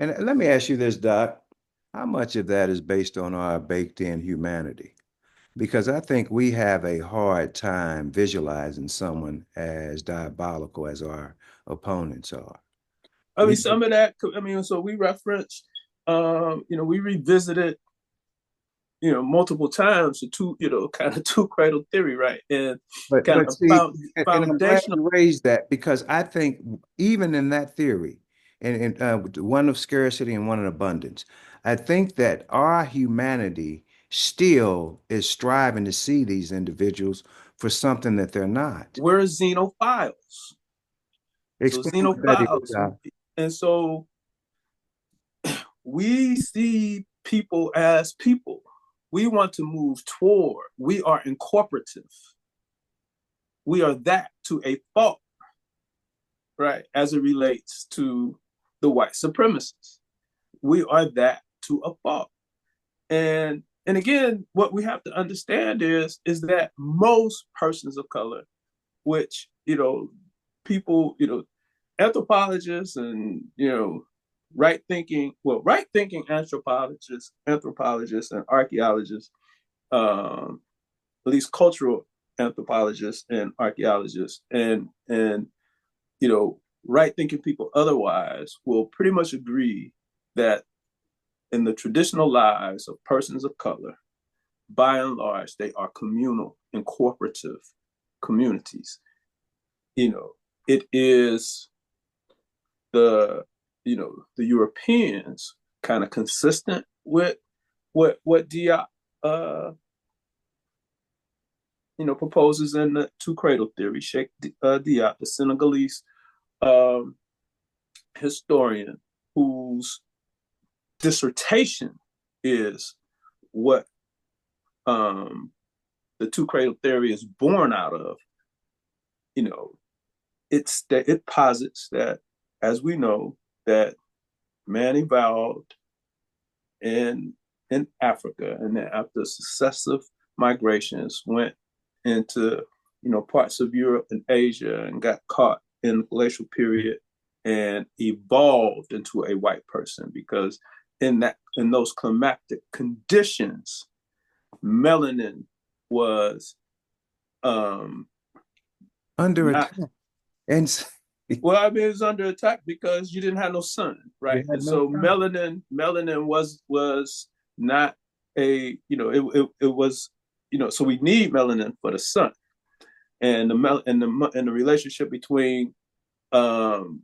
And let me ask you this, Doc. How much of that is based on our baked-in humanity? Because I think we have a hard time visualizing someone as diabolical as our opponents are. I mean, We, some of that. I mean, so we referenced, we revisited, multiple times the two, kind of two cradle theory, right? And but kind but of see, and I'm glad foundational. you raised that because I think even in that theory, and one of scarcity and one of abundance, I think that our humanity still is striving to see these individuals for something that they're not. We're xenophiles. So Explain what that is. xenophiles, and so we see people as people. We want to move toward. We are incorporative. We are that to a fault, right? As it relates to the white supremacists, we are that to a fault. And again, what we have to understand is that most persons of color, which people, anthropologists and right thinking anthropologists and archaeologists, at least cultural anthropologists and archaeologists, and right thinking people otherwise will pretty much agree that in the traditional lives of persons of color, by and large, they are communal and cooperative communities. It is the the Europeans kind of consistent with what Diop proposes in the two cradle theory. Sheikh Diop, the Senegalese um, historian, whose dissertation is what the two cradle theory is born out of. You know, it's that it posits that, as we know, that man evolved in Africa, and then after successive migrations went into parts of Europe and Asia and got caught in the glacial period and evolved into a white person because in those climatic conditions, melanin was Under not attack. And well, I mean, it was under attack because you didn't have no sun, right? you And had no so time. melanin was not it was so we need melanin for the sun, and the relationship between um,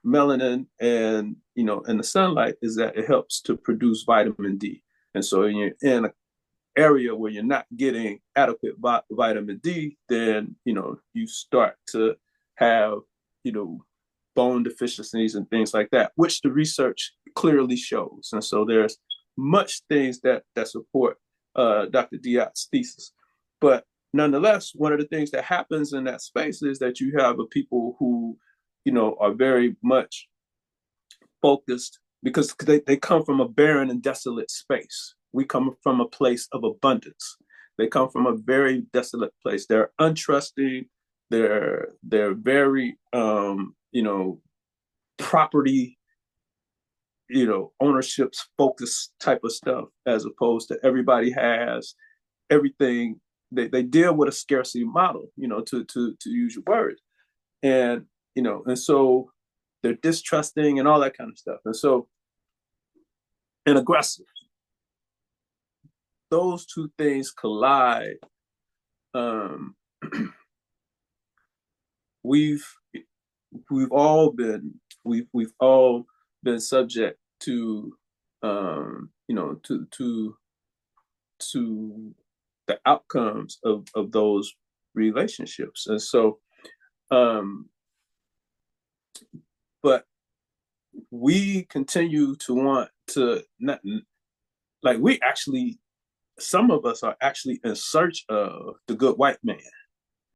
melanin and the sunlight is that it helps to produce vitamin D, and so you're in an area where you're not getting adequate vitamin D, then you start to have you know bone deficiencies and things like that, which the research clearly shows. And so there's much things that support Dr. Diop's thesis. But nonetheless, one of the things that happens in that space is that you have a people who, are very much focused because they come from a barren and desolate space. We come from a place of abundance. They come from a very desolate place. They're untrusting. They're very property, ownerships focused type of stuff, as opposed to everybody has everything. They deal with a scarcity model, to use your words. And so they're distrusting and all that kind of stuff. And so and aggressive. Those two things collide. Um we've we've all been we've all been subject to to the outcomes of those relationships. And so um but we continue to want to not like we actually some of us are actually in search of the good white man.